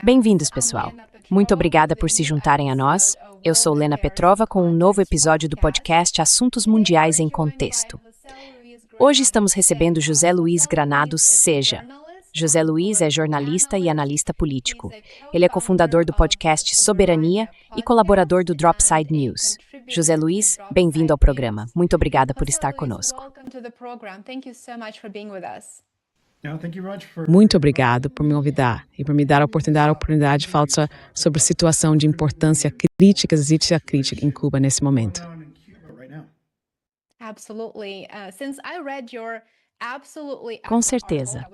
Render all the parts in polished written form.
Bem-vindos, pessoal. Muito obrigada por se juntarem a nós. Eu sou Lena Petrova com um novo episódio do podcast Assuntos Mundiais em Contexto. Hoje estamos recebendo José Luiz Granados Seja. José Luiz é jornalista e analista político. Ele é cofundador do podcast Soberania e colaborador do Dropside News. José Luiz, bem-vindo ao programa. Muito obrigada por estar conosco. Muito obrigado por me convidar e por me dar a oportunidade de falar sobre a situação de importância crítica em Cuba nesse momento. Com certeza.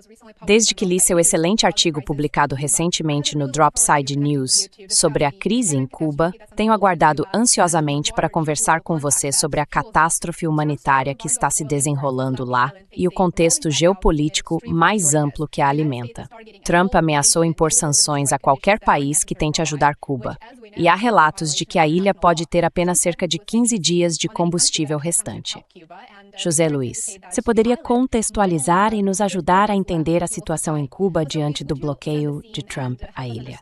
Desde que li seu excelente artigo publicado recentemente no Dropside News sobre a crise em Cuba, tenho aguardado ansiosamente para conversar com você sobre a catástrofe humanitária que está se desenrolando lá e o contexto geopolítico mais amplo que a alimenta. Trump ameaçou impor sanções a qualquer país que tente ajudar Cuba, e há relatos de que a ilha pode ter apenas cerca de 15 dias de combustível restante. José Luiz, você poderia contextualizar e nos ajudar a entender a situação em Cuba diante do bloqueio de Trump à ilha?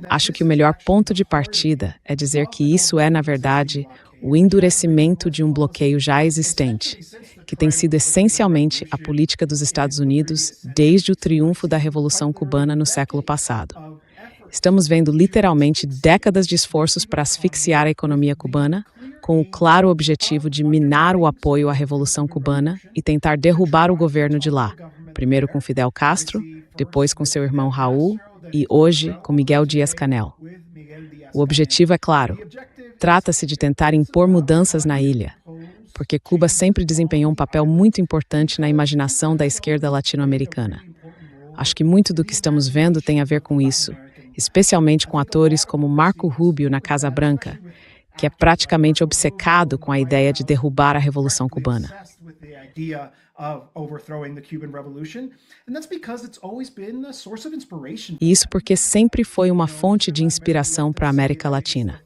Acho que o melhor ponto de partida é dizer que isso é, na verdade, o endurecimento de um bloqueio já existente, que tem sido essencialmente a política dos Estados Unidos desde o triunfo da Revolução Cubana no século passado. Estamos vendo literalmente décadas de esforços para asfixiar a economia cubana, com o claro objetivo de minar o apoio à Revolução Cubana e tentar derrubar o governo de lá, primeiro com Fidel Castro, depois com seu irmão Raul e hoje com Miguel Díaz-Canel. O objetivo é claro. Trata-se de tentar impor mudanças na ilha, porque Cuba sempre desempenhou um papel muito importante na imaginação da esquerda latino-americana. Acho que muito do que estamos vendo tem a ver com isso, especialmente com atores como Marco Rubio na Casa Branca, que é praticamente obcecado com a ideia de derrubar a Revolução Cubana. E isso porque sempre foi uma fonte de inspiração para a América Latina.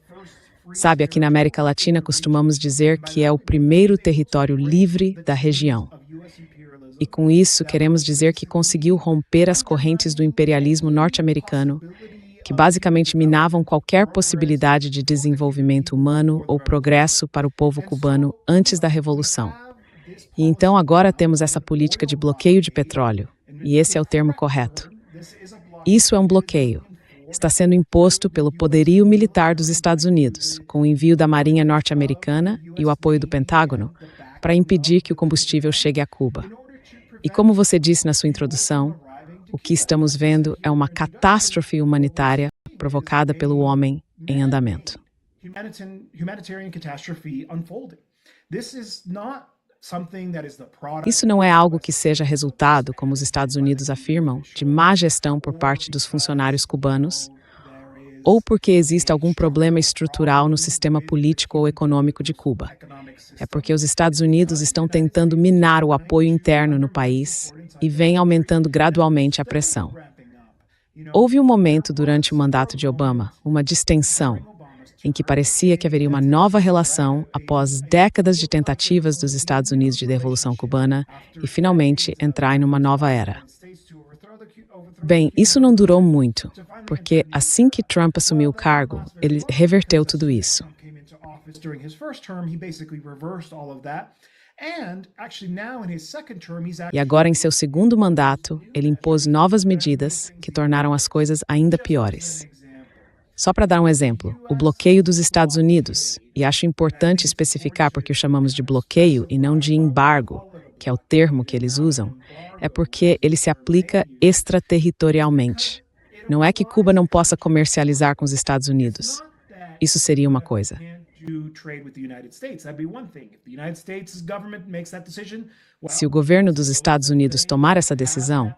Sabe, aqui na América Latina costumamos dizer que é o primeiro território livre da região. E com isso queremos dizer que conseguiu romper as correntes do imperialismo norte-americano, que basicamente minavam qualquer possibilidade de desenvolvimento humano ou progresso para o povo cubano antes da Revolução. E então agora temos essa política de bloqueio de petróleo, e esse é o termo correto. Isso é um bloqueio. Está sendo imposto pelo poderio militar dos Estados Unidos, com o envio da Marinha norte-americana e o apoio do Pentágono, para impedir que o combustível chegue a Cuba. E como você disse na sua introdução, o que estamos vendo é uma catástrofe humanitária provocada pelo homem em andamento. Isso não é algo que seja resultado, como os Estados Unidos afirmam, de má gestão por parte dos funcionários cubanos, ou porque existe algum problema estrutural no sistema político ou econômico de Cuba. É porque os Estados Unidos estão tentando minar o apoio interno no país e vem aumentando gradualmente a pressão. Houve um momento durante o mandato de Obama, uma distensão, em que parecia que haveria uma nova relação após décadas de tentativas dos Estados Unidos de devolução cubana e finalmente entrar em uma nova era. Bem, isso não durou muito, porque assim que Trump assumiu o cargo, ele reverteu tudo isso. E agora, em seu segundo mandato, ele impôs novas medidas que tornaram as coisas ainda piores. Só para dar um exemplo, o bloqueio dos Estados Unidos, e acho importante especificar porque o chamamos de bloqueio e não de embargo, que é o termo que eles usam, é porque ele se aplica extraterritorialmente. Não é que Cuba não possa comercializar com os Estados Unidos. Isso seria uma coisa. Se o governo dos Estados Unidos tomar essa decisão,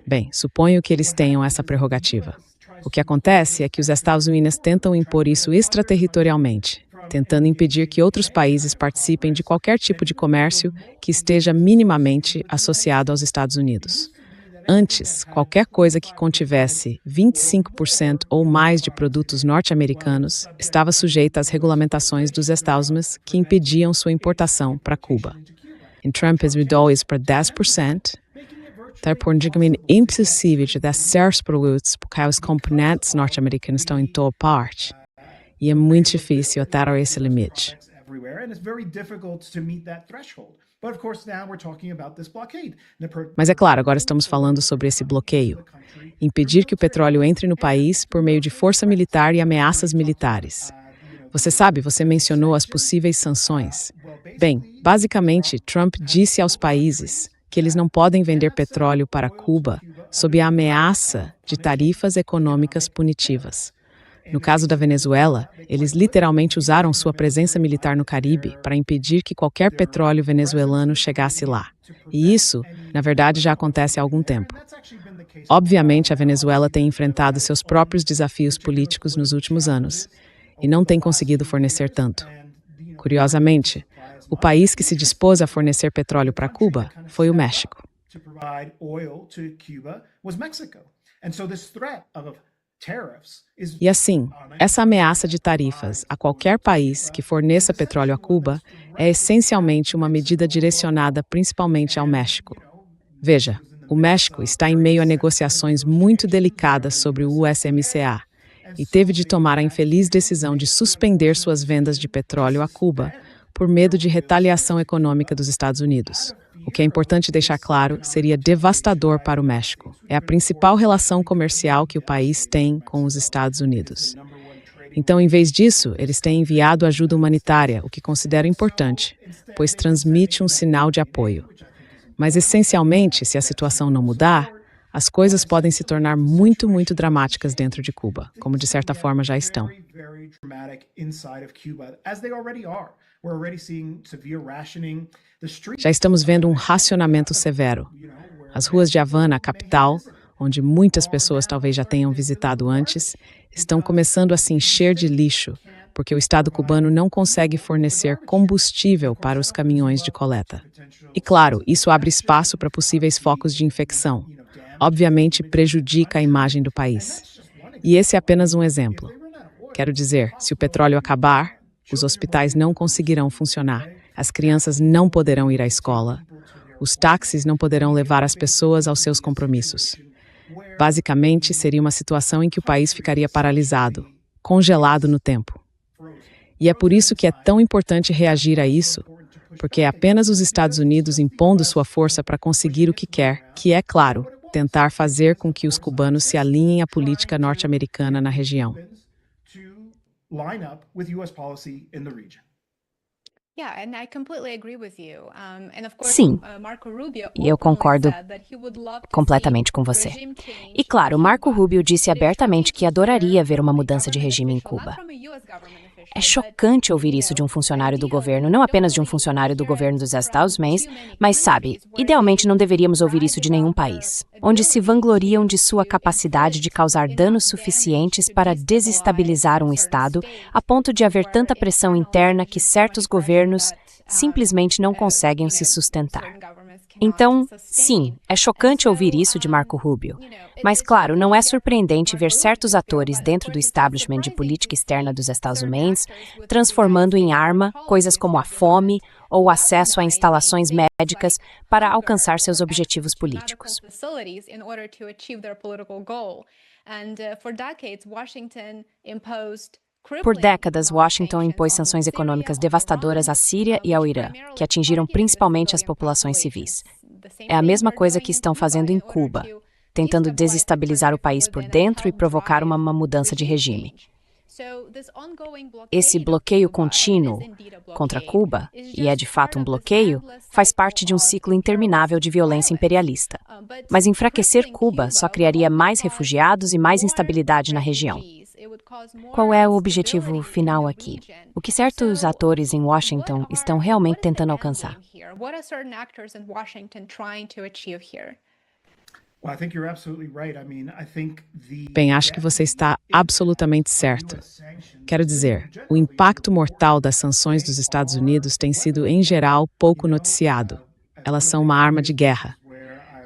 bem, suponho que eles tenham essa prerrogativa. O que acontece é que os Estados Unidos tentam impor isso extraterritorialmente, tentando impedir que outros países participem de qualquer tipo de comércio que esteja minimamente associado aos Estados Unidos. Antes, qualquer coisa que contivesse 25% ou mais de produtos norte-americanos estava sujeita às regulamentações dos Estados Unidos que impediam sua importação para Cuba. Em Trump, isso mudou isso para 10%, tornando impossível de dar certos produtos porque os componentes norte-americanos estão em toda parte. E é muito difícil atar a esse limite. Mas é claro, agora estamos falando sobre esse bloqueio. Impedir que o petróleo entre no país por meio de força militar e ameaças militares. Você sabe, você mencionou as possíveis sanções. Bem, basicamente, Trump disse aos países que eles não podem vender petróleo para Cuba sob a ameaça de tarifas econômicas punitivas. No caso da Venezuela, eles literalmente usaram sua presença militar no Caribe para impedir que qualquer petróleo venezuelano chegasse lá. E isso, na verdade, já acontece há algum tempo. Obviamente, a Venezuela tem enfrentado seus próprios desafios políticos nos últimos anos e não tem conseguido fornecer tanto. Curiosamente, o país que se dispôs a fornecer petróleo para Cuba foi o México. E assim, essa ameaça de tarifas a qualquer país que forneça petróleo a Cuba é essencialmente uma medida direcionada principalmente ao México. Veja, o México está em meio a negociações muito delicadas sobre o USMCA e teve de tomar a infeliz decisão de suspender suas vendas de petróleo a Cuba por medo de retaliação econômica dos Estados Unidos. O que é importante deixar claro, seria devastador para o México. É a principal relação comercial que o país tem com os Estados Unidos. Então, em vez disso, eles têm enviado ajuda humanitária, o que considero importante, pois transmite um sinal de apoio. Mas, essencialmente, se a situação não mudar, as coisas podem se tornar muito, muito dramáticas dentro de Cuba, como de certa forma já estão. Já estamos vendo um racionamento severo. As ruas de Havana, a capital, onde muitas pessoas talvez já tenham visitado antes, estão começando a se encher de lixo, porque o Estado cubano não consegue fornecer combustível para os caminhões de coleta. E claro, isso abre espaço para possíveis focos de infecção. Obviamente, prejudica a imagem do país. E esse é apenas um exemplo. Quero dizer, se o petróleo acabar, os hospitais não conseguirão funcionar, as crianças não poderão ir à escola, os táxis não poderão levar as pessoas aos seus compromissos. Basicamente, seria uma situação em que o país ficaria paralisado, congelado no tempo. E é por isso que é tão importante reagir a isso, porque é apenas os Estados Unidos impondo sua força para conseguir o que quer, que é, claro, tentar fazer com que os cubanos se alinhem à política norte-americana na região. Sim, e eu concordo completamente com você. E claro, Marco Rubio disse abertamente que adoraria ver uma mudança de regime em Cuba. É chocante ouvir isso de um funcionário do governo, não apenas de um funcionário do governo dos Estados Unidos, mas sabe, idealmente não deveríamos ouvir isso de nenhum país, onde se vangloriam de sua capacidade de causar danos suficientes para desestabilizar um Estado, a ponto de haver tanta pressão interna que certos governos simplesmente não conseguem se sustentar. Então, sim, é chocante ouvir isso de Marco Rubio. Mas, claro, não é surpreendente ver certos atores dentro do establishment de política externa dos Estados Unidos transformando em arma coisas como a fome ou o acesso a instalações médicas para alcançar seus objetivos políticos. Por décadas, Washington impôs sanções econômicas devastadoras à Síria e ao Irã, que atingiram principalmente as populações civis. É a mesma coisa que estão fazendo em Cuba, tentando desestabilizar o país por dentro e provocar uma mudança de regime. Esse bloqueio contínuo contra Cuba, e é de fato um bloqueio, faz parte de um ciclo interminável de violência imperialista. Mas enfraquecer Cuba só criaria mais refugiados e mais instabilidade na região. Qual é o objetivo final aqui? O que certos atores em Washington estão realmente tentando alcançar? Bem, acho que você está absolutamente certo. Quero dizer, o impacto mortal das sanções dos Estados Unidos tem sido, em geral, pouco noticiado. Elas são uma arma de guerra.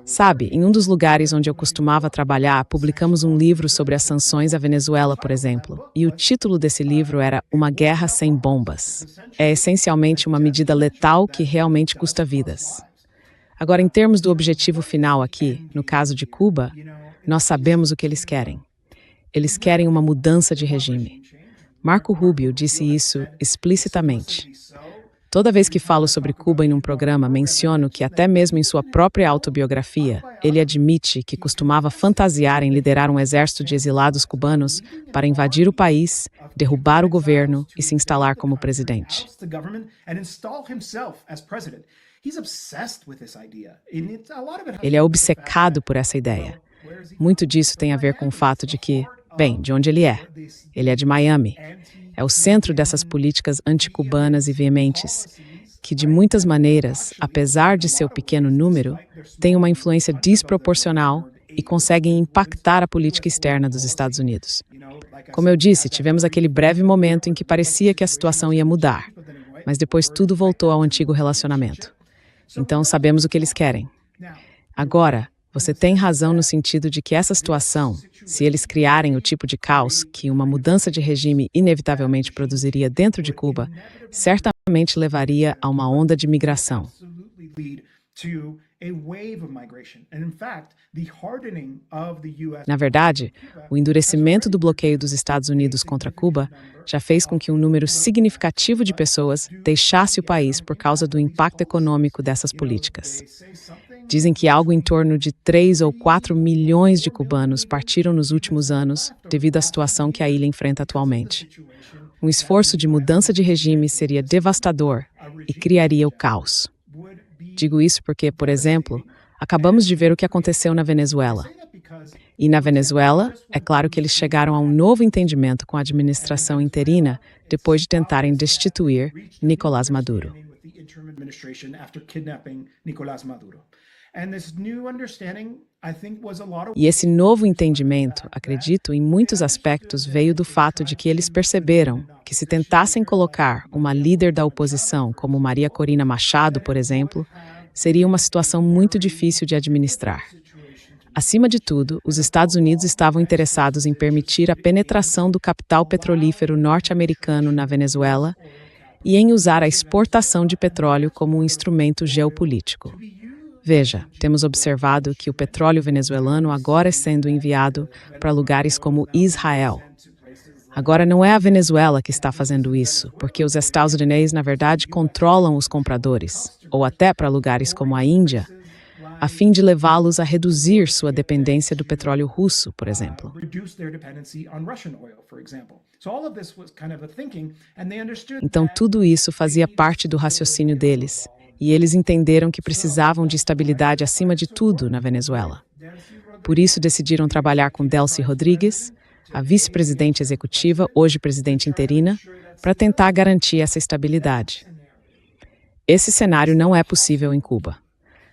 Sabe, em um dos lugares onde eu costumava trabalhar, publicamos um livro sobre as sanções à Venezuela, por exemplo, e o título desse livro era Uma Guerra Sem Bombas. É essencialmente uma medida letal que realmente custa vidas. Agora, em termos do objetivo final aqui, no caso de Cuba, nós sabemos o que eles querem. Eles querem uma mudança de regime. Marco Rubio disse isso explicitamente. Toda vez que falo sobre Cuba em um programa, menciono que até mesmo em sua própria autobiografia, ele admite que costumava fantasiar em liderar um exército de exilados cubanos para invadir o país, derrubar o governo e se instalar como presidente. Ele é obcecado por essa ideia. Muito disso tem a ver com o fato de que, bem, de onde ele é? Ele é de Miami. É o centro dessas políticas anticubanas e veementes, que de muitas maneiras, apesar de seu pequeno número, têm uma influência desproporcional e conseguem impactar a política externa dos Estados Unidos. Como eu disse, tivemos aquele breve momento em que parecia que a situação ia mudar, mas depois tudo voltou ao antigo relacionamento. Então sabemos o que eles querem. Agora, você tem razão no sentido de que essa situação, se eles criarem o tipo de caos que uma mudança de regime inevitavelmente produziria dentro de Cuba, certamente levaria a uma onda de migração. Na verdade, o endurecimento do bloqueio dos Estados Unidos contra Cuba já fez com que um número significativo de pessoas deixasse o país por causa do impacto econômico dessas políticas. Dizem que algo em torno de 3 ou 4 milhões de cubanos partiram nos últimos anos devido à situação que a ilha enfrenta atualmente. Um esforço de mudança de regime seria devastador e criaria o caos. Digo isso porque, por exemplo, acabamos de ver o que aconteceu na Venezuela. E na Venezuela, é claro que eles chegaram a um novo entendimento com a administração interina depois de tentarem destituir Nicolás Maduro. E esse novo entendimento, acredito, em muitos aspectos veio do fato de que eles perceberam que se tentassem colocar uma líder da oposição, como Maria Corina Machado, por exemplo, seria uma situação muito difícil de administrar. Acima de tudo, os Estados Unidos estavam interessados em permitir a penetração do capital petrolífero norte-americano na Venezuela e em usar a exportação de petróleo como um instrumento geopolítico. Veja, temos observado que o petróleo venezuelano agora é sendo enviado para lugares como Israel. Agora não é a Venezuela que está fazendo isso, porque os Estados Unidos, na verdade, controlam os compradores, ou até para lugares como a Índia, a fim de levá-los a reduzir sua dependência do petróleo russo, por exemplo. Então, tudo isso fazia parte do raciocínio deles, e eles entenderam que precisavam de estabilidade acima de tudo na Venezuela. Por isso, decidiram trabalhar com Delcy Rodrigues, a vice-presidente executiva, hoje presidente interina, para tentar garantir essa estabilidade. Esse cenário não é possível em Cuba.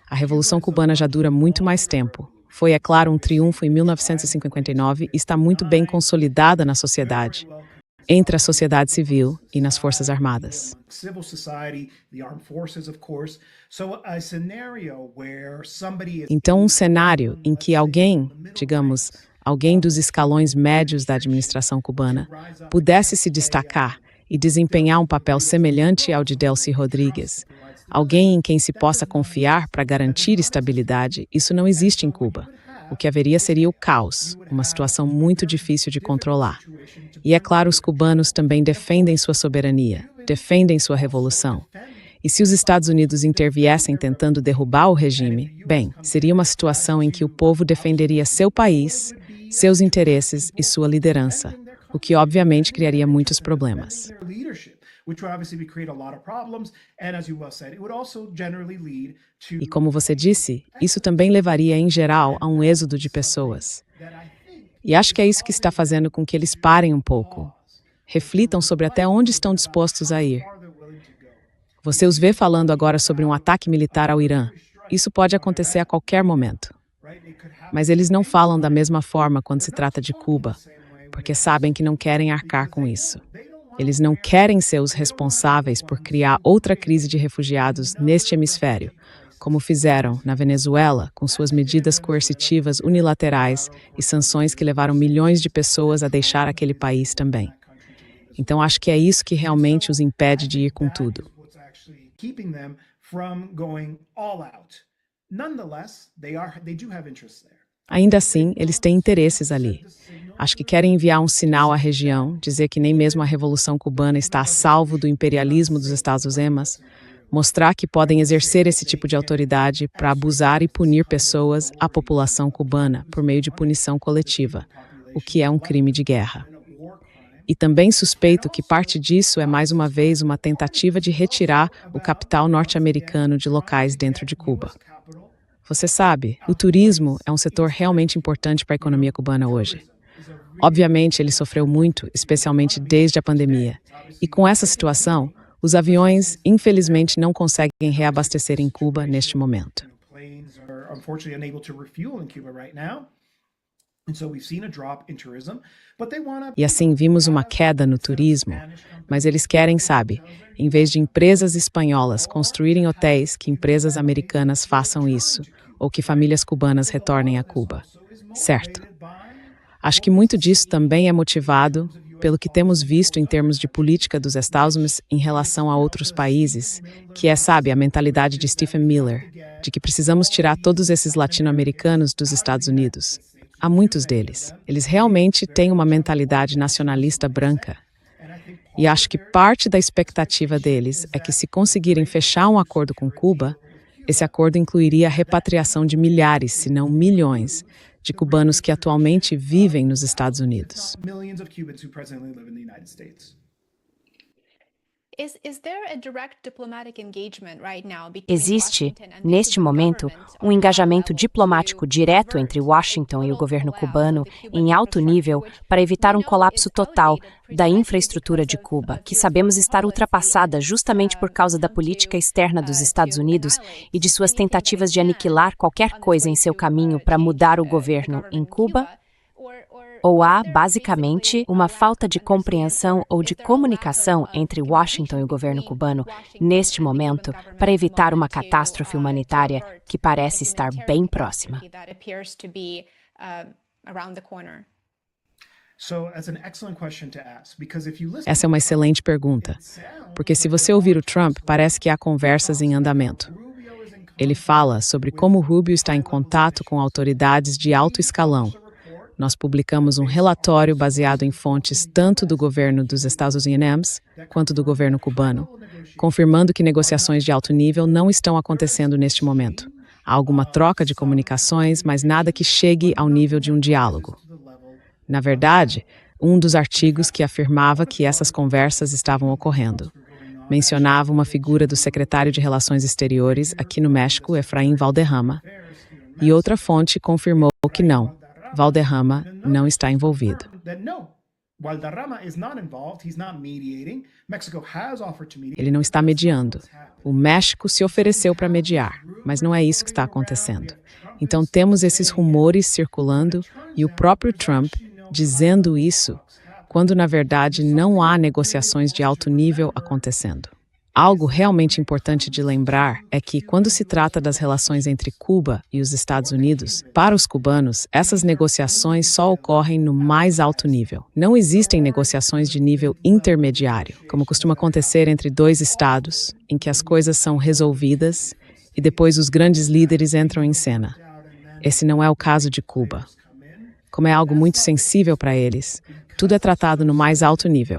A Revolução Cubana já dura muito mais tempo. Foi, é claro, um triunfo em 1959 e está muito bem consolidada na sociedade, entre a sociedade civil e nas Forças Armadas. Então, um cenário em que alguém, digamos, alguém dos escalões médios da administração cubana, pudesse se destacar e desempenhar um papel semelhante ao de Delcy Rodrigues, alguém em quem se possa confiar para garantir estabilidade, isso não existe em Cuba. O que haveria seria o caos, uma situação muito difícil de controlar. E é claro, os cubanos também defendem sua soberania, defendem sua revolução. E se os Estados Unidos interviessem tentando derrubar o regime, bem, seria uma situação em que o povo defenderia seu país, seus interesses e sua liderança, o que obviamente criaria muitos problemas. E como você disse, isso também levaria, em geral, a um êxodo de pessoas. E acho que é isso que está fazendo com que eles parem um pouco, reflitam sobre até onde estão dispostos a ir. Você os vê falando agora sobre um ataque militar ao Irã. Isso pode acontecer a qualquer momento. Mas eles não falam da mesma forma quando se trata de Cuba, porque sabem que não querem arcar com isso. Eles não querem ser os responsáveis por criar outra crise de refugiados neste hemisfério, como fizeram na Venezuela, com suas medidas coercitivas unilaterais e sanções que levaram milhões de pessoas a deixar aquele país também. Então, acho que é isso que realmente os impede de ir com tudo. Ainda assim, eles têm interesses ali. Acho que querem enviar um sinal à região, dizer que nem mesmo a Revolução Cubana está a salvo do imperialismo dos Estados Unidos, mostrar que podem exercer esse tipo de autoridade para abusar e punir pessoas, a população cubana, por meio de punição coletiva, o que é um crime de guerra. E também suspeito que parte disso é, mais uma vez, uma tentativa de retirar o capital norte-americano de locais dentro de Cuba. Você sabe, o turismo é um setor realmente importante para a economia cubana hoje. Obviamente, ele sofreu muito, especialmente desde a pandemia. E com essa situação, os aviões, infelizmente, não conseguem reabastecer em Cuba neste momento. E assim vimos uma queda no turismo, mas eles querem, sabe, em vez de empresas espanholas construírem hotéis, que empresas americanas façam isso, ou que famílias cubanas retornem a Cuba. Certo. Acho que muito disso também é motivado pelo que temos visto em termos de política dos Estados Unidos em relação a outros países, que é, sabe, a mentalidade de Stephen Miller, de que precisamos tirar todos esses latino-americanos dos Estados Unidos. Há muitos deles. Eles realmente têm uma mentalidade nacionalista branca. E acho que parte da expectativa deles é que, se conseguirem fechar um acordo com Cuba, esse acordo incluiria a repatriação de milhares, se não milhões, de cubanos que atualmente vivem nos Estados Unidos. Existe, neste momento, um engajamento diplomático direto entre Washington e o governo cubano em alto nível para evitar um colapso total da infraestrutura de Cuba, que sabemos estar ultrapassada justamente por causa da política externa dos Estados Unidos e de suas tentativas de aniquilar qualquer coisa em seu caminho para mudar o governo em Cuba? Ou há, basicamente, uma falta de compreensão ou de comunicação entre Washington e o governo cubano neste momento para evitar uma catástrofe humanitária que parece estar bem próxima? Essa é uma excelente pergunta, porque se você ouvir o Trump, parece que há conversas em andamento. Ele fala sobre como o Rubio está em contato com autoridades de alto escalão. Nós publicamos um relatório baseado em fontes tanto do governo dos Estados Unidos quanto do governo cubano, confirmando que negociações de alto nível não estão acontecendo neste momento. Há alguma troca de comunicações, mas nada que chegue ao nível de um diálogo. Na verdade, um dos artigos que afirmava que essas conversas estavam ocorrendo mencionava uma figura do secretário de Relações Exteriores aqui no México, Efraín Valderrama, e outra fonte confirmou que não. Valderrama não está envolvido. Ele não está mediando. O México se ofereceu para mediar, mas não é isso que está acontecendo. Então temos esses rumores circulando e o próprio Trump dizendo isso, quando na verdade não há negociações de alto nível acontecendo. Algo realmente importante de lembrar é que, quando se trata das relações entre Cuba e os Estados Unidos, para os cubanos, essas negociações só ocorrem no mais alto nível. Não existem negociações de nível intermediário, como costuma acontecer entre dois estados, em que as coisas são resolvidas e depois os grandes líderes entram em cena. Esse não é o caso de Cuba. Como é algo muito sensível para eles, tudo é tratado no mais alto nível.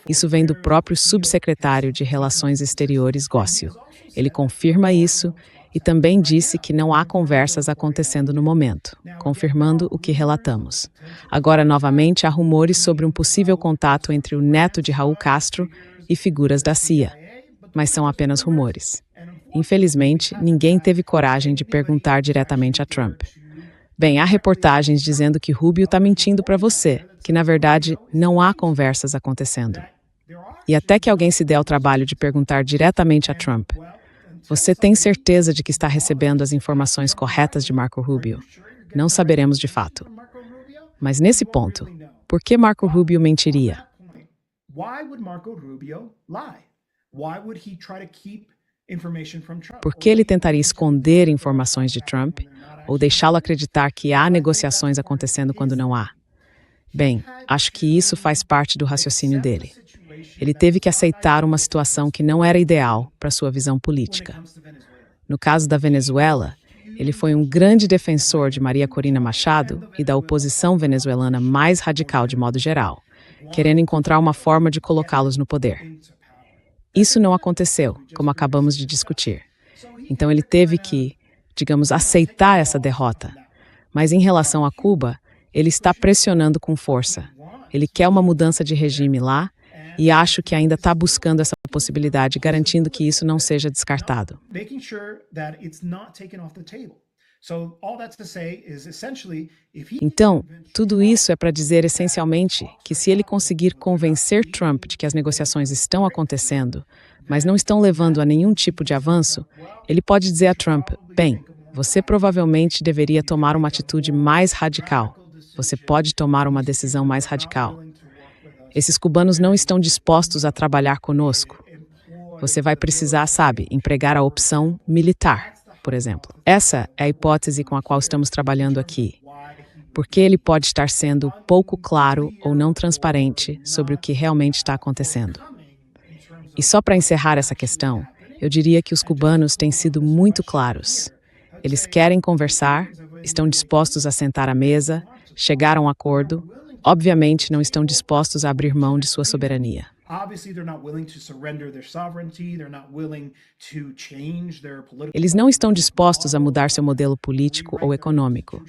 Isso vem do próprio subsecretário de Relações Exteriores, Gócio. Ele confirma isso e também disse que não há conversas acontecendo no momento, confirmando o que relatamos. Agora, novamente, há rumores sobre um possível contato entre o neto de Raul Castro e figuras da CIA, mas são apenas rumores. Infelizmente, ninguém teve coragem de perguntar diretamente a Trump. Bem, há reportagens dizendo que Rubio está mentindo para você, que na verdade não há conversas acontecendo. E até que alguém se dê ao trabalho de perguntar diretamente a Trump, você tem certeza de que está recebendo as informações corretas de Marco Rubio? Não saberemos de fato. Mas nesse ponto, por que Marco Rubio mentiria? Por que ele tentaria esconder informações de Trump ou deixá-lo acreditar que há negociações acontecendo quando não há? Bem, acho que isso faz parte do raciocínio dele. Ele teve que aceitar uma situação que não era ideal para sua visão política. No caso da Venezuela, ele foi um grande defensor de Maria Corina Machado e da oposição venezuelana mais radical de modo geral, querendo encontrar uma forma de colocá-los no poder. Isso não aconteceu, como acabamos de discutir. Então ele teve que, digamos, aceitar essa derrota. Mas em relação a Cuba, ele está pressionando com força. Ele quer uma mudança de regime lá e acho que ainda está buscando essa possibilidade, garantindo que isso não seja descartado. Então, tudo isso é para dizer essencialmente que se ele conseguir convencer Trump de que as negociações estão acontecendo, mas não estão levando a nenhum tipo de avanço, ele pode dizer a Trump, bem, você provavelmente deveria tomar uma atitude mais radical. Você pode tomar uma decisão mais radical. Esses cubanos não estão dispostos a trabalhar conosco. Você vai precisar, sabe, empregar a opção militar, por exemplo. Essa é a hipótese com a qual estamos trabalhando aqui. Porque ele pode estar sendo pouco claro ou não transparente sobre o que realmente está acontecendo. E só para encerrar essa questão, eu diria que os cubanos têm sido muito claros. Eles querem conversar, estão dispostos a sentar à mesa, chegar a um acordo, obviamente não estão dispostos a abrir mão de sua soberania. Eles não estão dispostos a mudar seu modelo político ou econômico.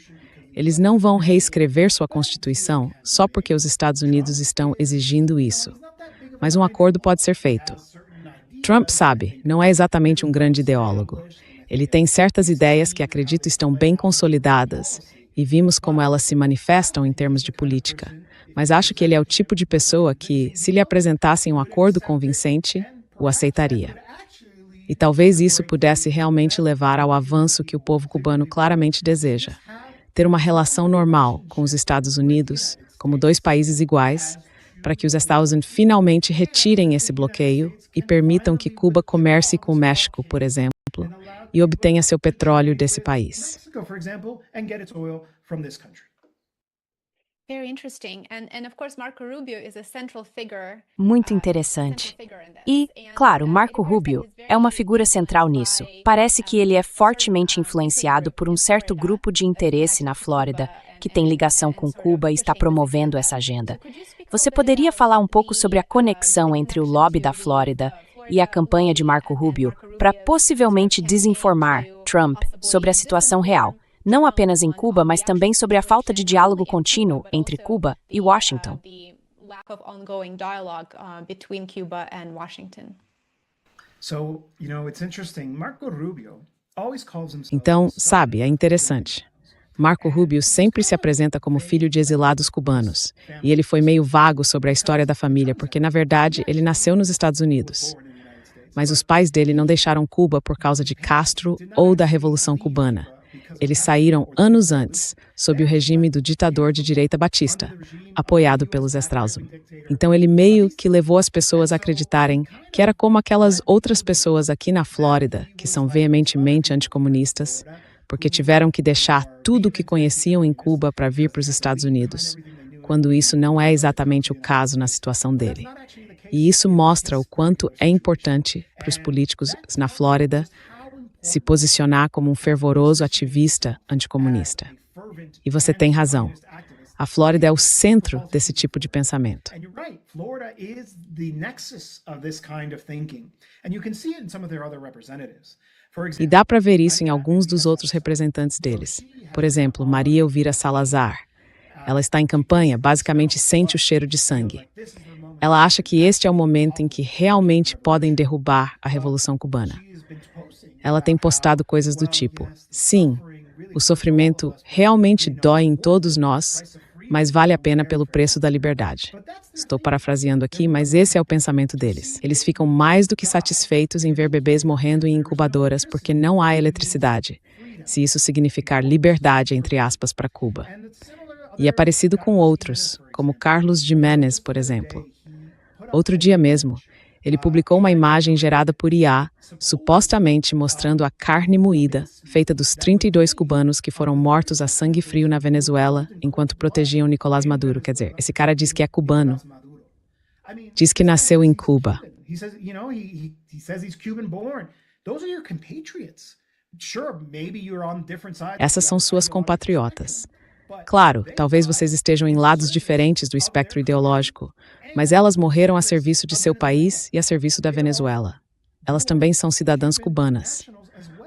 Eles não vão reescrever sua Constituição só porque os Estados Unidos estão exigindo isso. Mas um acordo pode ser feito. Trump, sabe, não é exatamente um grande ideólogo. Ele tem certas ideias que acredito estão bem consolidadas e vimos como elas se manifestam em termos de política. Mas acho que ele é o tipo de pessoa que, se lhe apresentassem um acordo convincente, o aceitaria. E talvez isso pudesse realmente levar ao avanço que o povo cubano claramente deseja. Ter uma relação normal com os Estados Unidos, como dois países iguais, para que os Estados Unidos finalmente retirem esse bloqueio e permitam que Cuba comércie com o México, por exemplo, e obtenha seu petróleo desse país. Muito interessante. E, claro, Marco Rubio é uma figura central nisso. Parece que ele é fortemente influenciado por um certo grupo de interesse na Flórida, que tem ligação com Cuba e está promovendo essa agenda. Você poderia falar um pouco sobre a conexão entre o lobby da Flórida e a campanha de Marco Rubio para possivelmente desinformar Trump sobre a situação real, não apenas em Cuba, mas também sobre a falta de diálogo contínuo entre Cuba e Washington? Então, sabe, é interessante. Marco Rubio sempre se apresenta como filho de exilados cubanos, e ele foi meio vago sobre a história da família, porque, na verdade, ele nasceu nos Estados Unidos. Mas os pais dele não deixaram Cuba por causa de Castro ou da Revolução Cubana. Eles saíram anos antes, sob o regime do ditador de direita Batista, apoiado pelos Strazum. Então ele meio que levou as pessoas a acreditarem que era como aquelas outras pessoas aqui na Flórida, que são veementemente anticomunistas, porque tiveram que deixar tudo o que conheciam em Cuba para vir para os Estados Unidos, quando isso não é exatamente o caso na situação dele. E isso mostra o quanto é importante para os políticos na Flórida se posicionar como um fervoroso ativista anticomunista. E você tem razão. A Flórida é o centro desse tipo de pensamento. E dá para ver isso em alguns dos outros representantes deles. Por exemplo, Maria Elvira Salazar. Ela está em campanha, basicamente sente o cheiro de sangue. Ela acha que este é o momento em que realmente podem derrubar a Revolução Cubana. Ela tem postado coisas do tipo: sim, o sofrimento realmente dói em todos nós, mas vale a pena pelo preço da liberdade. Estou parafraseando aqui, mas esse é o pensamento deles. Eles ficam mais do que satisfeitos em ver bebês morrendo em incubadoras porque não há eletricidade, se isso significar liberdade, entre aspas, para Cuba. E é parecido com outros, como Carlos Giménez, por exemplo. Outro dia mesmo, ele publicou uma imagem gerada por IA, supostamente mostrando a carne moída, feita dos 32 cubanos que foram mortos a sangue frio na Venezuela enquanto protegiam Nicolás Maduro. Quer dizer, esse cara diz que é cubano, diz que nasceu em Cuba. Essas são suas compatriotas. Claro, talvez vocês estejam em lados diferentes do espectro ideológico, mas elas morreram a serviço de seu país e a serviço da Venezuela. Elas também são cidadãs cubanas.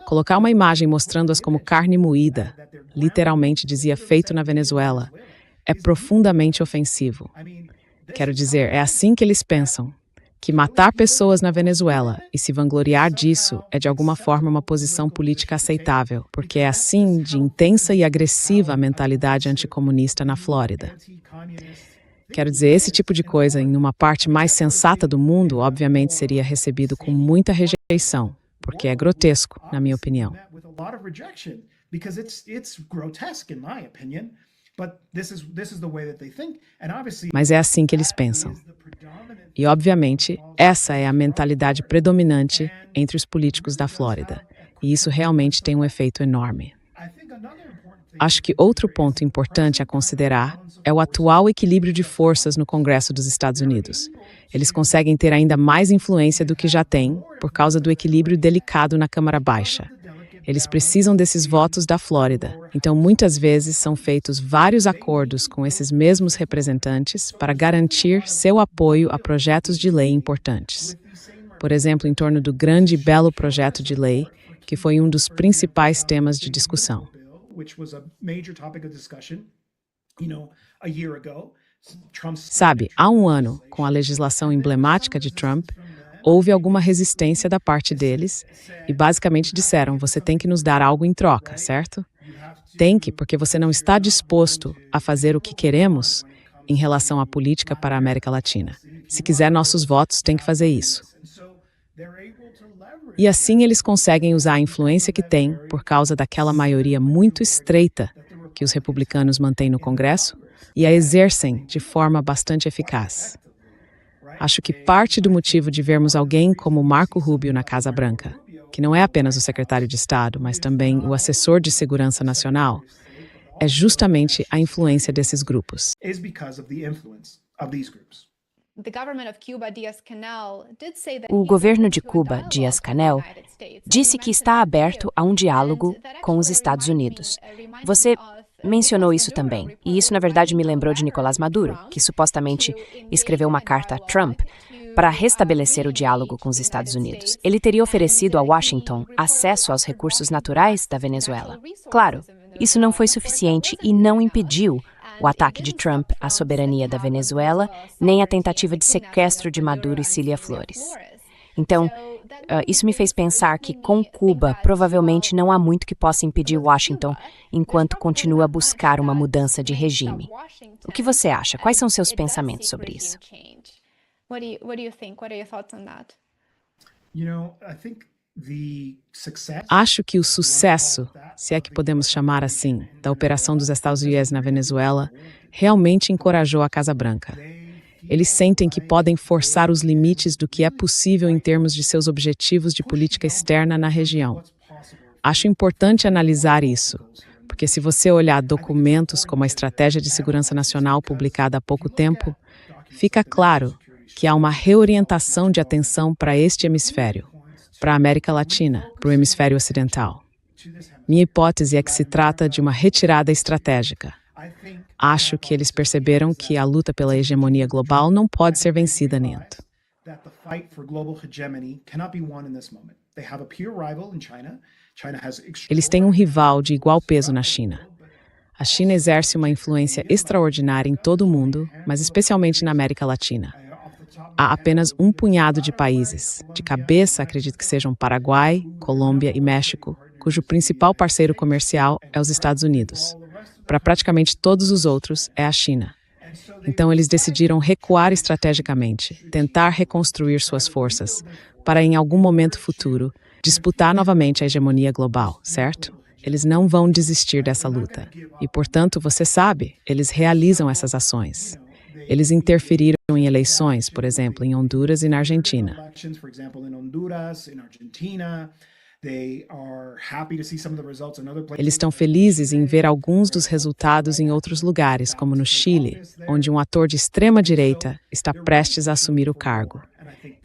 Colocar uma imagem mostrando-as como carne moída, literalmente dizia feito na Venezuela, é profundamente ofensivo. Quero dizer, é assim que eles pensam, que matar pessoas na Venezuela e se vangloriar disso é de alguma forma uma posição política aceitável, porque é assim de intensa e agressiva a mentalidade anticomunista na Flórida. Quero dizer, esse tipo de coisa em uma parte mais sensata do mundo, obviamente seria recebido com muita rejeição, porque é grotesco, na minha opinião. Mas é assim que eles pensam. E, obviamente, essa é a mentalidade predominante entre os políticos da Flórida. E isso realmente tem um efeito enorme. Acho que outro ponto importante a considerar é o atual equilíbrio de forças no Congresso dos Estados Unidos. Eles conseguem ter ainda mais influência do que já têm, por causa do equilíbrio delicado na Câmara Baixa. Eles precisam desses votos da Flórida, então muitas vezes são feitos vários acordos com esses mesmos representantes para garantir seu apoio a projetos de lei importantes. Por exemplo, em torno do grande e belo projeto de lei, que foi um dos principais temas de discussão. Sabe, há um ano, com a legislação emblemática de Trump, houve alguma resistência da parte deles e basicamente disseram, você tem que nos dar algo em troca, certo? Tem que, porque você não está disposto a fazer o que queremos em relação à política para a América Latina. Se quiser nossos votos, tem que fazer isso. E assim eles conseguem usar a influência que têm por causa daquela maioria muito estreita que os republicanos mantêm no Congresso e a exercem de forma bastante eficaz. Acho que parte do motivo de vermos alguém como Marco Rubio na Casa Branca, que não é apenas o secretário de Estado, mas também o assessor de segurança nacional, é justamente a influência desses grupos. O governo de Cuba, Díaz-Canel, disse que está aberto a um diálogo com os Estados Unidos. Você mencionou isso também, e isso na verdade me lembrou de Nicolás Maduro, que supostamente escreveu uma carta a Trump para restabelecer o diálogo com os Estados Unidos. Ele teria oferecido a Washington acesso aos recursos naturais da Venezuela. Claro, isso não foi suficiente e não impediu o ataque de Trump à soberania da Venezuela, nem a tentativa de sequestro de Maduro e Cilia Flores. Então, isso me fez pensar que, com Cuba, provavelmente não há muito que possa impedir Washington enquanto continua a buscar uma mudança de regime. O que você acha? Quais são seus pensamentos sobre isso? Acho que o sucesso, se é que podemos chamar assim, da operação dos Estados Unidos na Venezuela, realmente encorajou a Casa Branca. Eles sentem que podem forçar os limites do que é possível em termos de seus objetivos de política externa na região. Acho importante analisar isso, porque se você olhar documentos como a Estratégia de Segurança Nacional publicada há pouco tempo, fica claro que há uma reorientação de atenção para este hemisfério, para a América Latina, para o hemisfério ocidental. Minha hipótese é que se trata de uma retirada estratégica. Acho que eles perceberam que a luta pela hegemonia global não pode ser vencida nento. Eles têm um rival de igual peso na China. A China exerce uma influência extraordinária em todo o mundo, mas especialmente na América Latina. Há apenas um punhado de países, de cabeça acredito que sejam Paraguai, Colômbia e México, cujo principal parceiro comercial é os Estados Unidos. Para praticamente todos os outros é a China. Então eles decidiram recuar estrategicamente, tentar reconstruir suas forças, para em algum momento futuro disputar novamente a hegemonia global, certo? Eles não vão desistir dessa luta. E, portanto, você sabe, eles realizam essas ações. Eles interferiram em eleições, por exemplo, em Honduras e na Argentina. Eles estão felizes em ver alguns dos resultados em outros lugares, como no Chile, onde um ator de extrema-direita está prestes a assumir o cargo.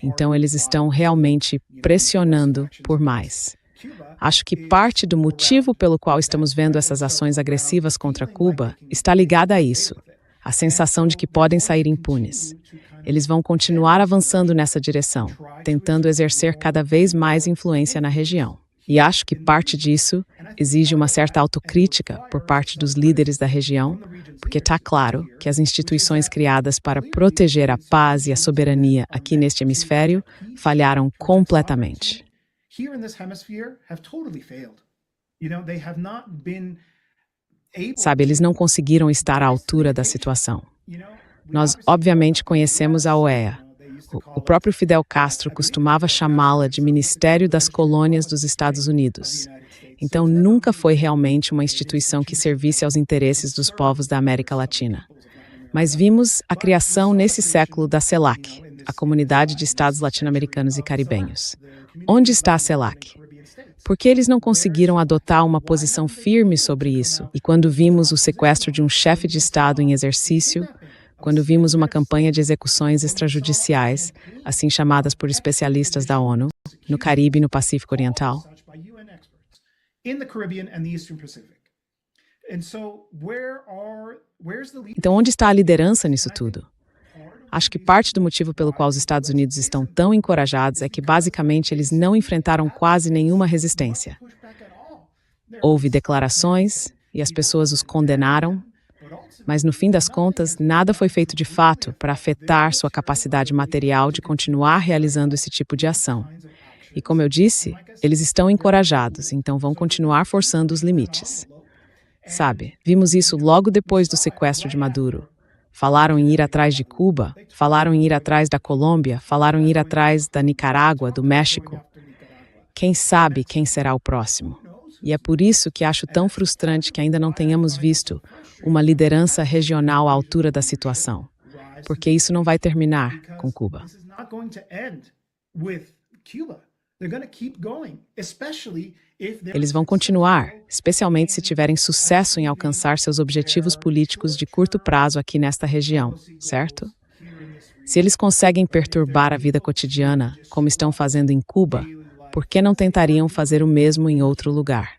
Então, eles estão realmente pressionando por mais. Acho que parte do motivo pelo qual estamos vendo essas ações agressivas contra Cuba está ligada a isso, a sensação de que podem sair impunes. Eles vão continuar avançando nessa direção, tentando exercer cada vez mais influência na região. E acho que parte disso exige uma certa autocrítica por parte dos líderes da região, porque está claro que as instituições criadas para proteger a paz e a soberania aqui neste hemisfério falharam completamente. Sabe, eles não conseguiram estar à altura da situação. Nós, obviamente, conhecemos a OEA. O próprio Fidel Castro costumava chamá-la de Ministério das Colônias dos Estados Unidos. Então, nunca foi realmente uma instituição que servisse aos interesses dos povos da América Latina. Mas vimos a criação nesse século da CELAC, a Comunidade de Estados Latino-Americanos e Caribenhos. Onde está a CELAC? Por que eles não conseguiram adotar uma posição firme sobre isso? E quando vimos o sequestro de um chefe de Estado em exercício, quando vimos uma campanha de execuções extrajudiciais, assim chamadas por especialistas da ONU, no Caribe e no Pacífico Oriental? Então, onde está a liderança nisso tudo? Acho que parte do motivo pelo qual os Estados Unidos estão tão encorajados é que, basicamente, eles não enfrentaram quase nenhuma resistência. Houve declarações e as pessoas os condenaram, mas, no fim das contas, nada foi feito de fato para afetar sua capacidade material de continuar realizando esse tipo de ação. E, como eu disse, eles estão encorajados, então vão continuar forçando os limites. Sabe, vimos isso logo depois do sequestro de Maduro. Falaram em ir atrás de Cuba, falaram em ir atrás da Colômbia, falaram em ir atrás da Nicarágua, do México. Quem sabe quem será o próximo? E é por isso que acho tão frustrante que ainda não tenhamos visto uma liderança regional à altura da situação. Porque isso não vai terminar com Cuba. Eles vão continuar, especialmente se tiverem sucesso em alcançar seus objetivos políticos de curto prazo aqui nesta região, certo? Se eles conseguem perturbar a vida cotidiana, como estão fazendo em Cuba, por que não tentariam fazer o mesmo em outro lugar?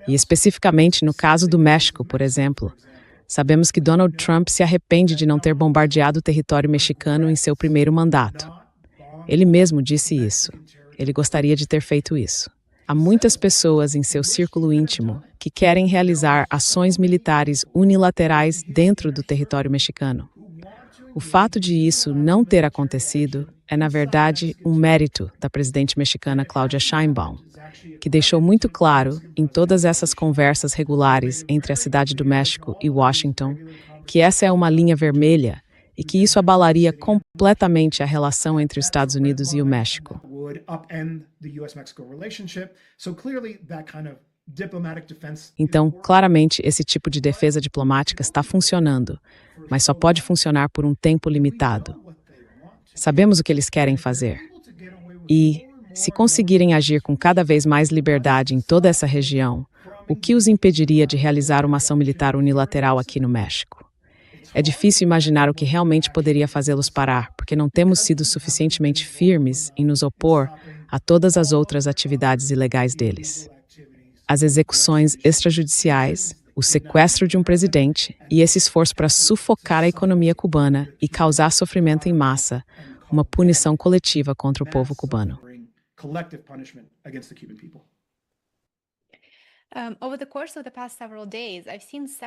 E especificamente no caso do México, por exemplo, sabemos que Donald Trump se arrepende de não ter bombardeado o território mexicano em seu primeiro mandato. Ele mesmo disse isso. Ele gostaria de ter feito isso. Há muitas pessoas em seu círculo íntimo que querem realizar ações militares unilaterais dentro do território mexicano. O fato de isso não ter acontecido é, na verdade, um mérito da presidente mexicana Claudia Sheinbaum, que deixou muito claro, em todas essas conversas regulares entre a Cidade do México e Washington, que essa é uma linha vermelha e que isso abalaria completamente a relação entre os Estados Unidos e o México. Então, claramente, esse tipo de defesa diplomática está funcionando, mas só pode funcionar por um tempo limitado. Sabemos o que eles querem fazer. E, se conseguirem agir com cada vez mais liberdade em toda essa região, o que os impediria de realizar uma ação militar unilateral aqui no México? É difícil imaginar o que realmente poderia fazê-los parar, porque não temos sido suficientemente firmes em nos opor a todas as outras atividades ilegais deles. As execuções extrajudiciais, o sequestro de um presidente e esse esforço para sufocar a economia cubana e causar sofrimento em massa, uma punição coletiva contra o povo cubano.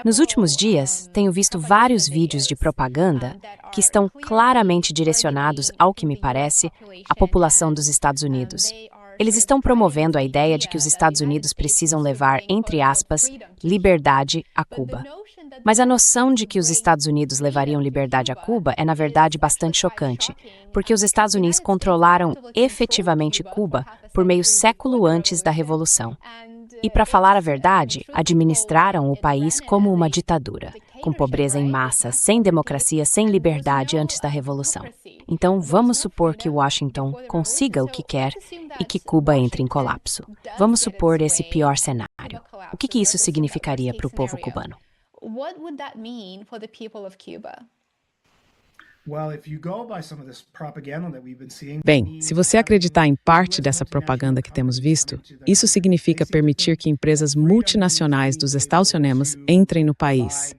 Nos últimos dias, tenho visto vários vídeos de propaganda que estão claramente direcionados, ao que me parece, à população dos Estados Unidos. Eles estão promovendo a ideia de que os Estados Unidos precisam levar, entre aspas, liberdade a Cuba. Mas a noção de que os Estados Unidos levariam liberdade a Cuba é, na verdade, bastante chocante, porque os Estados Unidos controlaram efetivamente Cuba por meio século antes da Revolução. E, para falar a verdade, administraram o país como uma ditadura. com pobreza em massa, sem democracia, sem liberdade antes da Revolução. Então, vamos supor que Washington consiga o que quer e que Cuba entre em colapso. Vamos supor esse pior cenário. O que isso significaria para o povo cubano? Bem, se você acreditar em parte dessa propaganda que temos visto, isso significa permitir que empresas multinacionais dos Estados Unidos entrem no país.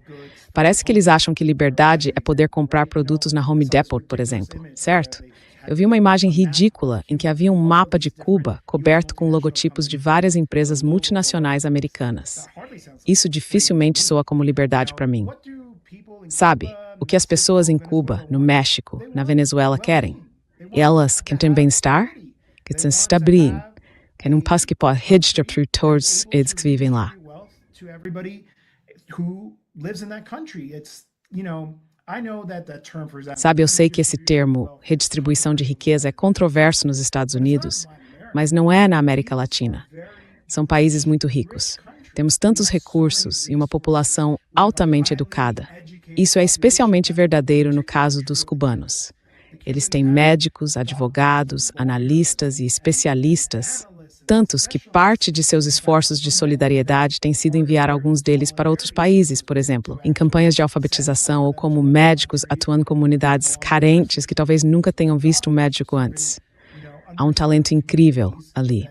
Parece que eles acham que liberdade é poder comprar produtos na Home Depot, por exemplo, certo? Eu vi uma imagem ridícula em que havia um mapa de Cuba coberto com logotipos de várias empresas multinacionais americanas. Isso dificilmente soa como liberdade para mim. Sabe, o que as pessoas em Cuba, no México, na Venezuela querem? Elas querem bem-estar, querem estar bem, querem passaporte para todos eles que vivem lá. Sabe, eu sei que esse termo, redistribuição de riqueza, é controverso nos Estados Unidos, mas não é na América Latina. São países muito ricos. Temos tantos recursos e uma população altamente educada. Isso é especialmente verdadeiro no caso dos cubanos. Eles têm médicos, advogados, analistas e especialistas, tantos que parte de seus esforços de solidariedade tem sido enviar alguns deles para outros países, por exemplo, em campanhas de alfabetização ou como médicos atuando em comunidades carentes que talvez nunca tenham visto um médico antes. Há um talento incrível ali.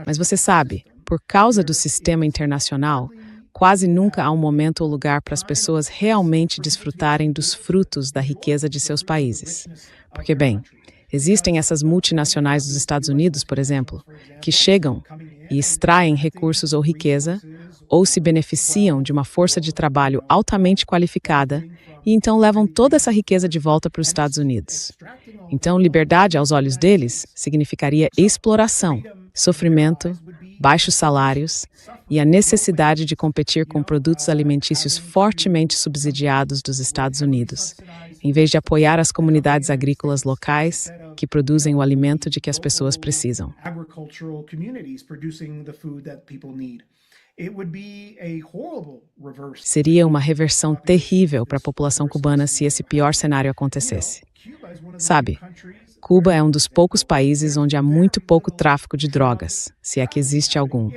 Mas você sabe, por causa do sistema internacional, quase nunca há um momento ou lugar para as pessoas realmente desfrutarem dos frutos da riqueza de seus países. Porque, bem, existem essas multinacionais dos Estados Unidos, por exemplo, que chegam e extraem recursos ou riqueza, ou se beneficiam de uma força de trabalho altamente qualificada e então levam toda essa riqueza de volta para os Estados Unidos. Então, liberdade, aos olhos deles, significaria exploração, sofrimento, baixos salários e a necessidade de competir com produtos alimentícios fortemente subsidiados dos Estados Unidos, em vez de apoiar as comunidades agrícolas locais que produzem o alimento de que as pessoas precisam. Seria uma reversão terrível para a população cubana se esse pior cenário acontecesse. Sabe, Cuba é um dos poucos países onde há muito pouco tráfico de drogas, se é que existe algum.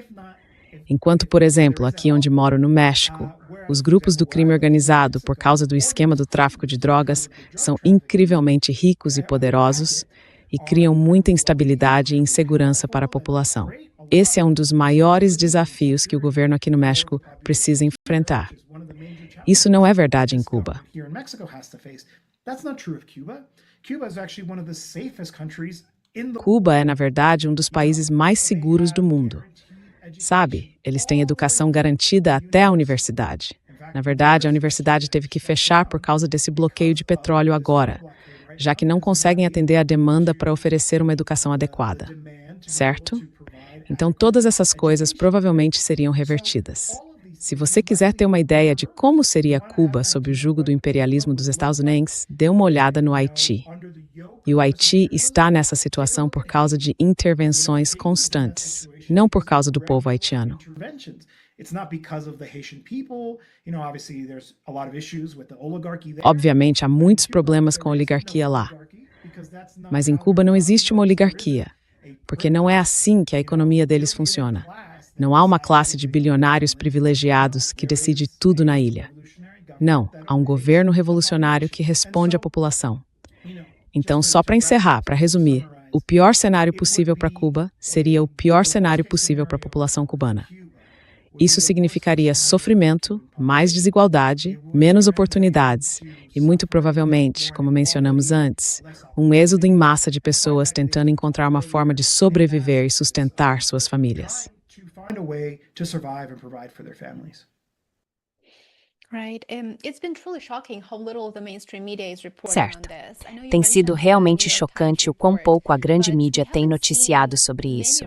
Enquanto, por exemplo, aqui onde moro no México, os grupos do crime organizado, por causa do esquema do tráfico de drogas, são incrivelmente ricos e poderosos e criam muita instabilidade e insegurança para a população. Esse é um dos maiores desafios que o governo aqui no México precisa enfrentar. Isso não é verdade em Cuba. Cuba é, na verdade, um dos países mais seguros do mundo. Sabe, eles têm educação garantida até a universidade. Na verdade, a universidade teve que fechar por causa desse bloqueio de petróleo agora, já que não conseguem atender a demanda para oferecer uma educação adequada. Certo? Então, todas essas coisas provavelmente seriam revertidas. Se você quiser ter uma ideia de como seria Cuba sob o jugo do imperialismo dos Estados Unidos, dê uma olhada no Haiti. E o Haiti está nessa situação por causa de intervenções constantes, não por causa do povo haitiano. Obviamente, há muitos problemas com a oligarquia lá. Mas em Cuba não existe uma oligarquia, porque não é assim que a economia deles funciona. Não há uma classe de bilionários privilegiados que decide tudo na ilha. Não, há um governo revolucionário que responde à população. Então, só para encerrar, para resumir, o pior cenário possível para Cuba seria o pior cenário possível para a população cubana. Isso significaria sofrimento, mais desigualdade, menos oportunidades e, muito provavelmente, como mencionamos antes, um êxodo em massa de pessoas tentando encontrar uma forma de sobreviver e sustentar suas famílias. Certo. Tem sido realmente chocante o quão pouco a grande mídia tem noticiado sobre isso.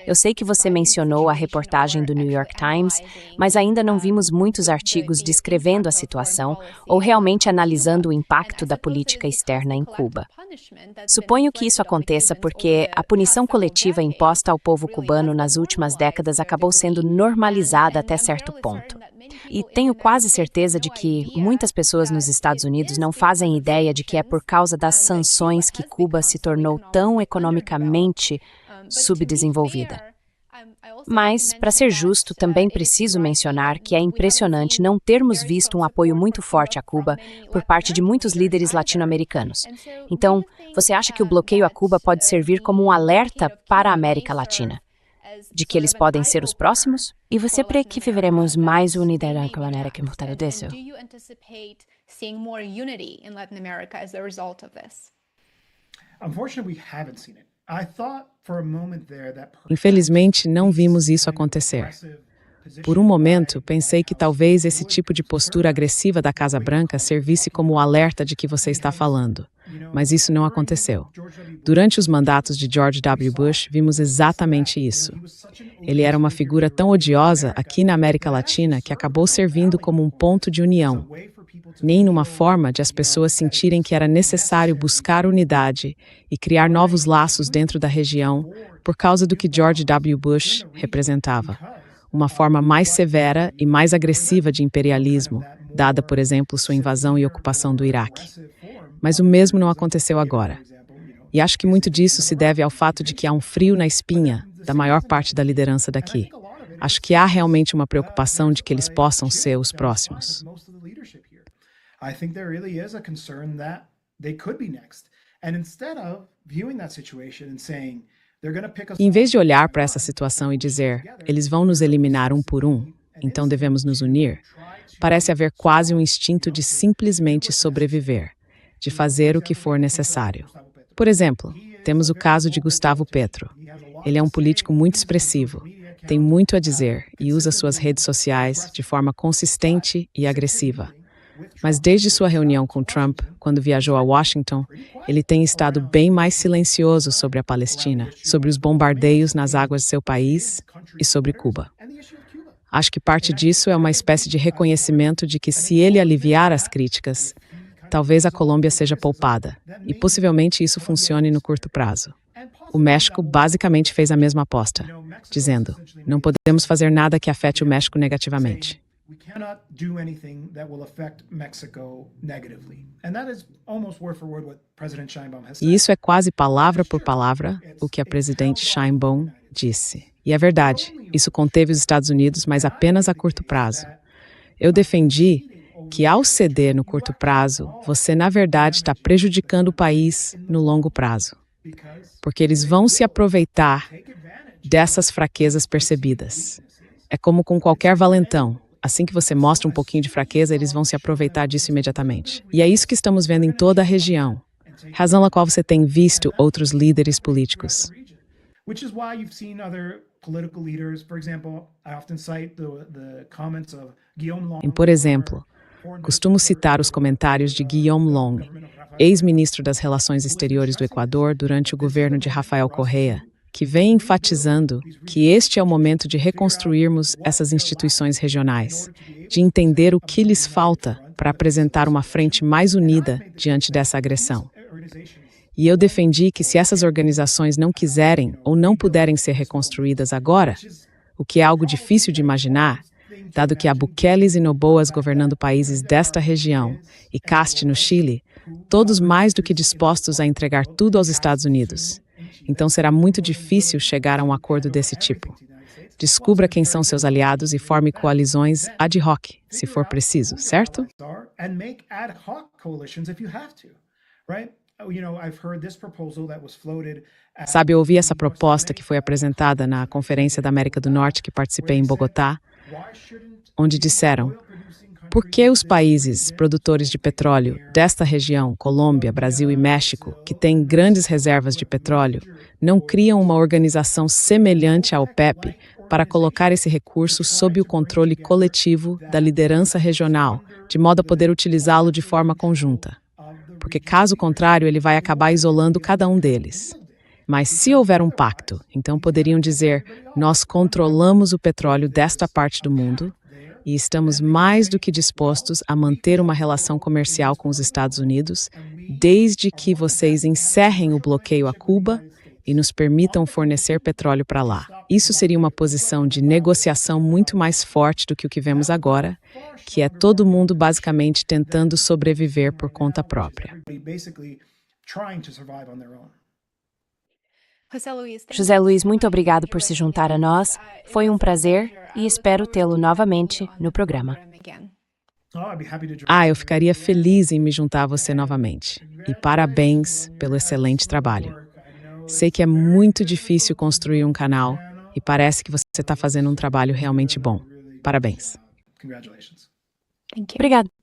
Eu sei que você mencionou a reportagem do New York Times, mas ainda não vimos muitos artigos descrevendo a situação ou realmente analisando o impacto da política externa em Cuba. Suponho que isso aconteça porque a punição coletiva imposta ao povo cubano nas últimas décadas acabou sendo normalizada até certo ponto. E tenho quase certeza de que muitas pessoas nos Estados Unidos não fazem ideia de que é por causa das sanções que Cuba se tornou tão economicamente subdesenvolvida. Mas, para ser justo, também preciso mencionar que é impressionante não termos visto um apoio muito forte a Cuba por parte de muitos líderes latino-americanos. Então, você acha que o bloqueio a Cuba pode servir como um alerta para a América Latina? De que eles podem ser os próximos? E você crê que viveremos mais unidade com a América por causa disso? Infelizmente, não vimos isso acontecer. Por um momento, pensei que talvez esse tipo de postura agressiva da Casa Branca servisse como o alerta de que você está falando. Mas isso não aconteceu. Durante os mandatos de George W. Bush, vimos exatamente isso. Ele era uma figura tão odiosa aqui na América Latina que acabou servindo como um ponto de união, nem numa forma de as pessoas sentirem que era necessário buscar unidade e criar novos laços dentro da região por causa do que George W. Bush representava. Uma forma mais severa e mais agressiva de imperialismo, dada, por exemplo, sua invasão e ocupação do Iraque. Mas o mesmo não aconteceu agora. E acho que muito disso se deve ao fato de que há um frio na espinha da maior parte da liderança daqui. Acho que há realmente uma preocupação de que eles possam ser os próximos. I think there really is a concern that they could be next. And instead of viewing that situation and saying, they're going to pick us Em vez de olhar para essa situação e dizer, eles vão nos eliminar um por um, então devemos nos unir, parece haver quase um instinto de simplesmente sobreviver, de fazer o que for necessário. Por exemplo, temos o caso de Gustavo Petro. Ele é um político muito expressivo, tem muito a dizer e usa suas redes sociais de forma consistente e agressiva. Mas desde sua reunião com Trump, quando viajou a Washington, ele tem estado bem mais silencioso sobre a Palestina, sobre os bombardeios nas águas de seu país e sobre Cuba. Acho que parte disso é uma espécie de reconhecimento de que se ele aliviar as críticas, talvez a Colômbia seja poupada, e possivelmente isso funcione no curto prazo. O México basicamente fez a mesma aposta, dizendo, não podemos fazer nada que afete o México negativamente. we cannot do anything that will affect Mexico negatively. And that is almost word for word what President Sheinbaum has said. E isso é quase palavra por palavra o que a presidente Sheinbaum disse. E é verdade, isso conteve os Estados Unidos, mas apenas a curto prazo. Eu defendi que ao ceder no curto prazo, você na verdade está prejudicando o país no longo prazo. Porque eles vão se aproveitar dessas fraquezas percebidas. É como com qualquer valentão. Assim que você mostra um pouquinho de fraqueza, eles vão se aproveitar disso imediatamente. E é isso que estamos vendo em toda a região. Razão pela qual você tem visto outros líderes políticos. Which is why you've seen other political leaders, for example, I often cite the comments of Guillaume Long. Por exemplo, costumo citar os comentários de Guillaume Long, ex-ministro das Relações Exteriores do Equador durante o governo de Rafael Correa, que vem enfatizando que este é o momento de reconstruirmos essas instituições regionais, de entender o que lhes falta para apresentar uma frente mais unida diante dessa agressão. E eu defendi que se essas organizações não quiserem ou não puderem ser reconstruídas agora, o que é algo difícil de imaginar, dado que há Bukeles e Noboas governando países desta região e Cast no Chile, todos mais do que dispostos a entregar tudo aos Estados Unidos. Então será muito difícil chegar a um acordo desse tipo. Descubra quem são seus aliados e forme coalizões ad hoc, se for preciso, certo? Sabe, eu ouvi essa proposta que foi apresentada na Conferência da América do Norte que participei em Bogotá, onde disseram: por que os países produtores de petróleo desta região, Colômbia, Brasil e México, que têm grandes reservas de petróleo, não criam uma organização semelhante à OPEP para colocar esse recurso sob o controle coletivo da liderança regional, de modo a poder utilizá-lo de forma conjunta. Porque, caso contrário, ele vai acabar isolando cada um deles. Mas se houver um pacto, então poderiam dizer: nós controlamos o petróleo desta parte do mundo e estamos mais do que dispostos a manter uma relação comercial com os Estados Unidos, desde que vocês encerrem o bloqueio a Cuba e nos permitam fornecer petróleo para lá. Isso seria uma posição de negociação muito mais forte do que o que vemos agora, que é todo mundo basicamente tentando sobreviver por conta própria. José Luís, muito obrigado por se juntar a nós. Foi um prazer e espero tê-lo novamente no programa. Eu ficaria feliz em me juntar a você novamente. E parabéns pelo excelente trabalho. Sei que é muito difícil construir um canal e parece que você está fazendo um trabalho realmente bom. Parabéns. Obrigado.